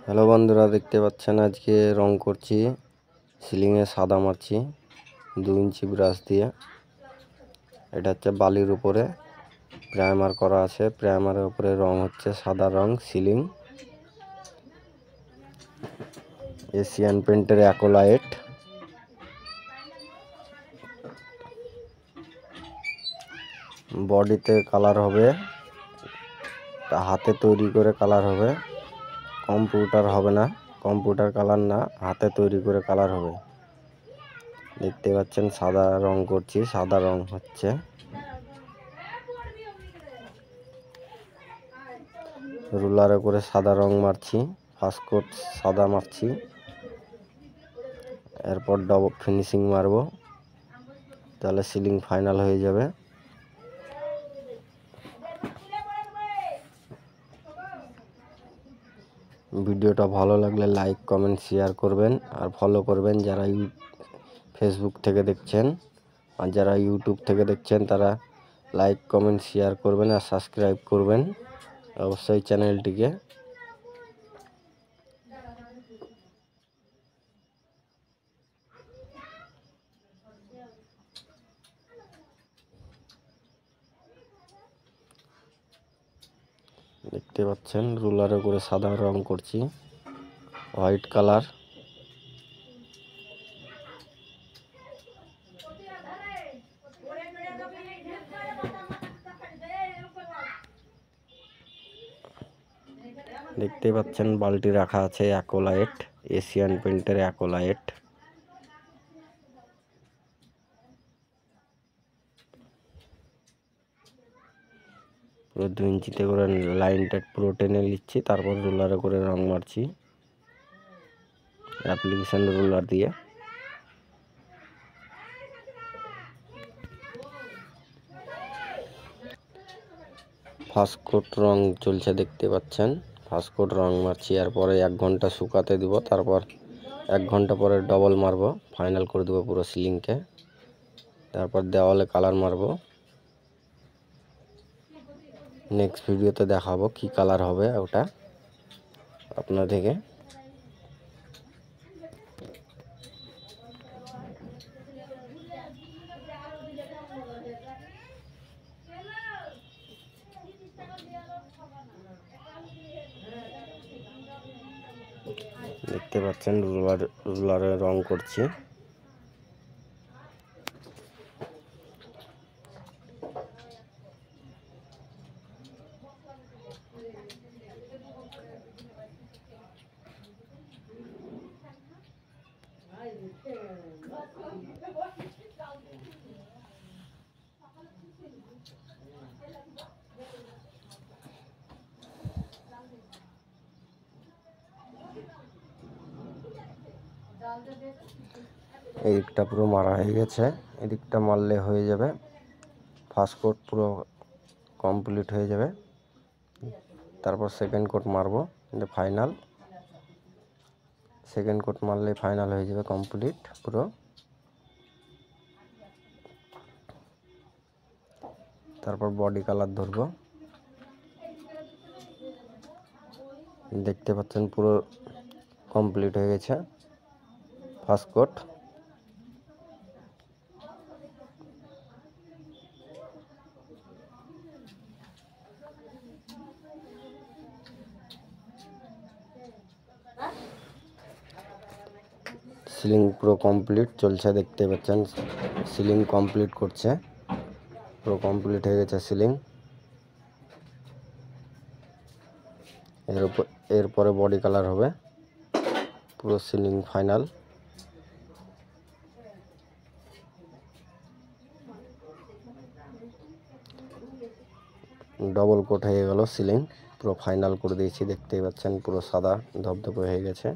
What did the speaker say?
Hello বন্ধুরা, দেখতে পাচ্ছেন আজকে রং করছি, সিলিংয়ে সাদা মারছি 2 ইঞ্চি ব্রাশ দিয়ে। এটা হচ্ছে বালির উপরে প্রাইমার করা আছে, প্রাইমারের উপরে রং হচ্ছে সাদা রং। Ceiling Asian পেন্টের অ্যাকোলাইট। বডিতে কালার হবে, হাতে তৈরি করে কালার হবে, কম্পিউটার হবে না, কম্পিউটার কালার না, হাতে তৈরি করে কালার হবে। দেখতে পাচ্ছেন সাদা রং করছি, সাদা রং হচ্ছে। রুলারে করে সাদা রং মারছি, ফার্স্ট কোট সাদা মারছি, এরপর ডবল ফিনিশিং মারবো, তাহলে সিলিং ফাইনাল হয়ে যাবে। ভিডিওটা ভালো লাগলে লাইক কমেন্ট শেয়ার করবেন আর ফলো করবেন যারা ফেসবুক থেকে দেখছেন, আর যারা ইউটিউব থেকে দেখছেন তারা লাইক কমেন্ট শেয়ার করবেন আর সাবস্ক্রাইব করবেন অবশ্যই চ্যানেলটিকে। দেখতে পাচ্ছেন রুলারে করে সাদা রং করছি, হোয়াইট কালার। দেখতে পাচ্ছেন বালতি রাখা আছে অ্যাকোলাইট, এশিয়ান পেন্টের অ্যাকোলাইট। পুরো 2 ইঞ্চিতে করে লাইনটা পুরো টেনে নিচ্ছি, তারপর রুলারে করে রং মারছি অ্যাপ্লিকেশন রুলার দিয়ে। ফার্স্ট কোট রং চলছে, দেখতে পাচ্ছেন ফার্স্ট কোট রং মারছি, এরপরে 1 ঘন্টা শুকাতে দিব, তারপর 1 ঘন্টা পরে ডবল মারবো, ফাইনাল করে দেবো পুরো সিলিংকে। তারপর দেওয়ালে কালার মারবো। নেক্সট ভিডিওতে দেখাবো কি কালার হবে ওটা আপনাদেরকে। দেখতে পাচ্ছেন রুলারে রং করছি। এদিকটা পুরো মারা হয়ে গেছে, এদিকটা মারলে হয়ে যাবে, ফার্স্ট কোট পুরো কমপ্লিট হয়ে যাবে। তারপর সেকেন্ড কোট মারবো, এটা ফাইনাল। সেকেন্ড কোট মারলে ফাইনাল হয়ে যাবে কমপ্লিট পুরো। তারপর বডি কালার ধরবো। দেখতে পাচ্ছেন পুরো কমপ্লিট হয়ে গেছে ফার্স্ট কোট। সিলিং পুরো কমপ্লিট চলছে, দেখতে পাচ্ছেন সিলিং কমপ্লিট করছে, পুরো কমপ্লিট হয়ে গেছে সিলিং। এরপরে বডি কালার হবে, পুরো সিলিং ফাইনাল। ডবল কোট হয়ে গেল সিলিং, পুরো ফাইনাল করে দিয়েছি। দেখতেই পাচ্ছেন পুরো সাদা ধবধবে হয়ে গেছে।